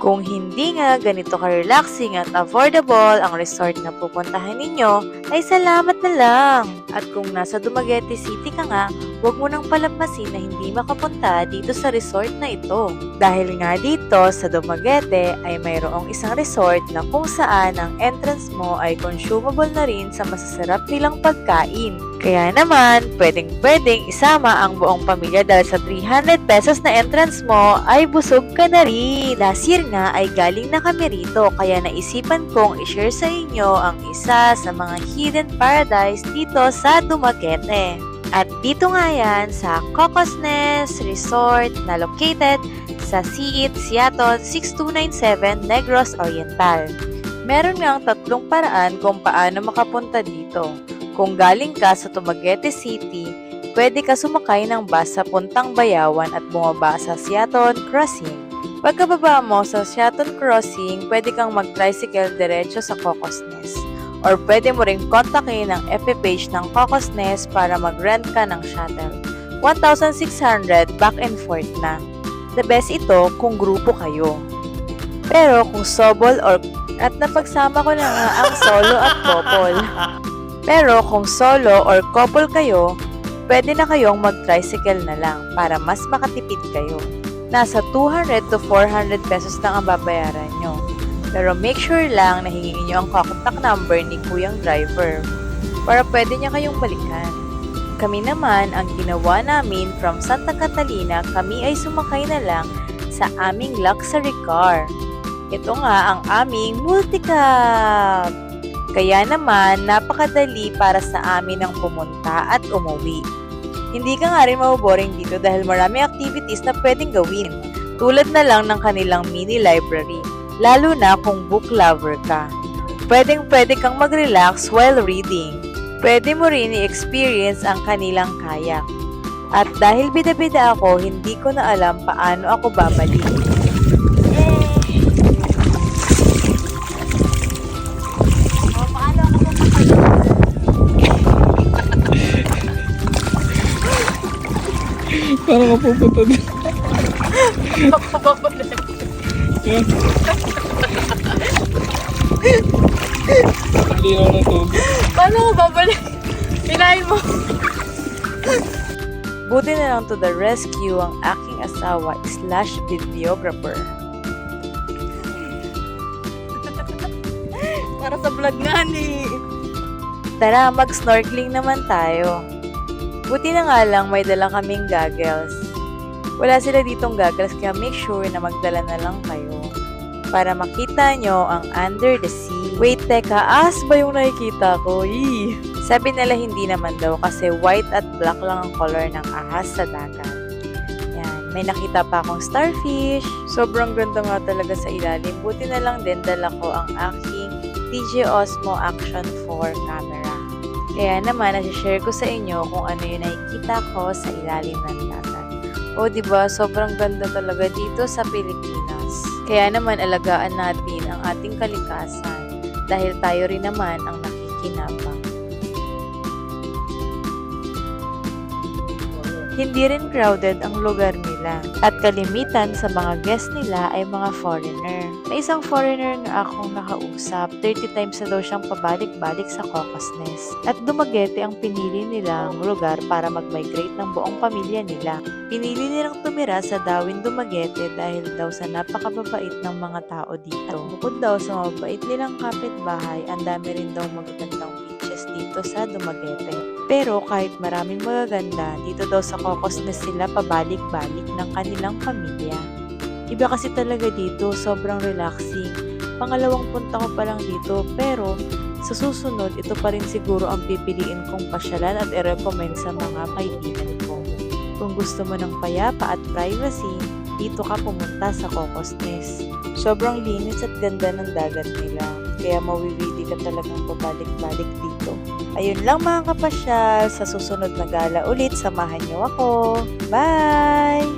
Kung hindi nga ganito ka-relaxing at affordable ang resort na pupuntahan ninyo, ay salamat na lang. At kung nasa Dumaguete City ka nga, huwag mo nang palampasin na hindi makapunta dito sa resort na ito. Dahil nga dito sa Dumaguete ay mayroong isang resort na kung saan ang entrance mo ay consumable na rin sa masasarap nilang pagkain. Kaya naman, pwedeng isama ang buong pamilya dahil sa 300 pesos na entrance mo ay busog ka na rin. Last year nga ay galing na kami rito kaya naisipan kong i-share sa inyo ang isa sa mga hidden paradise dito sa Dumaguete. At dito nga yan sa Cocos Nest Resort na located sa Siit, Siaton 6297 Negros Oriental. Meron nga ang tatlong paraan kung paano makapunta dito. Kung galing ka sa Dumaguete City, pwede ka sumakay ng bus sa Puntang Bayawan at bumaba sa Siaton Crossing. Pagkababa mo sa Siaton Crossing, pwede kang mag-tricycle diretso sa Cocos Nest. Or pwede mo rin kontakin ang FB page ng Cocos Nest para mag-rent ka ng shuttle. 1,600 back and forth na. The best ito kung grupo kayo. Pero kung solo at napagsama ko na nga ang solo at couple. Pero kung solo or couple kayo, pwede na kayong mag-tricycle na lang para mas makatipid kayo. Nasa 200 to 400 pesos lang ang babayaran nyo. Pero make sure lang na hingin nyo ang contact number ni kuyang driver para pwede niya kayong balikan. Kami naman, ang ginawa namin from Santa Catalina, kami ay sumakay na lang sa aming luxury car. Ito nga ang aming multicab. Kaya naman, napakadali para sa amin ang pumunta at umuwi. Hindi ka nga rin maboboring dito dahil marami activities na pwedeng gawin. Tulad na lang ng kanilang mini library, lalo na kung book lover ka. Pwedeng-pwede kang mag-relax while reading. Pwede mo rin i-experience ang kanilang kayak. At dahil bida-bida ako, hindi ko na alam paano ako babalik. Parang ka pupunta doon. Linaw ng tubig. Paano ko babalik? Pinahin mo. Buti na lang to the rescue ang aking asawa / videographer. Para sa vlog nga ni. Tara, mag-snorkeling naman tayo. Buti na nga lang may dala kaming goggles. Wala sila ditong goggles kaya make sure na magdala na lang kayo para makita nyo ang under the sea. Wait, teka, ahas ba yung nakikita ko? Eee. Sabi nila hindi naman daw kasi white at black lang ang color ng ahas sa dagat. Yan, may nakita pa akong starfish. Sobrang ganda nga talaga sa ilalim. Buti na lang din dala ko ang aking DJI Osmo Action 4 camera. Kaya naman, nasi-share ko sa inyo kung ano yung nakikita ko sa ilalim ng dagat. O, diba, sobrang ganda talaga dito sa Pilipinas. Kaya naman, alagaan natin ang ating kalikasan dahil tayo rin naman ang nakikinabang. Hindi rin crowded ang lugar nila at kalimitan sa mga guest nila ay mga foreigner. May isang foreigner nga akong nakausap, 30 times na daw siyang pabalik-balik sa Cocos Nest. At Dumaguete ang pinili nilang lugar para mag-migrate ng buong pamilya nila. Pinili nilang tumira sa Dawin, Dumaguete dahil daw sa napakababait ng mga tao dito. At bukod daw sa mabait nilang kapitbahay, ang dami rin daw magagandang beaches dito sa Dumaguete. Pero kahit maraming magaganda, dito daw sa Cocos Nest sila pabalik-balik ng kanilang pamilya. Iba kasi talaga dito, sobrang relaxing. Pangalawang punta ko pa lang dito, pero sa susunod, ito pa rin siguro ang pipiliin kong pasyalan at i-recommend sa mga kaibigan ko. Kung gusto mo ng payapa at privacy, dito ka pumunta sa Cocos Nest. Sobrang linis at ganda ng dagat nila, kaya mawiwili ka talagang pabalik-balik dito. Ayun lang mga kapasyal, sa susunod na gala ulit, samahan niyo ako. Bye!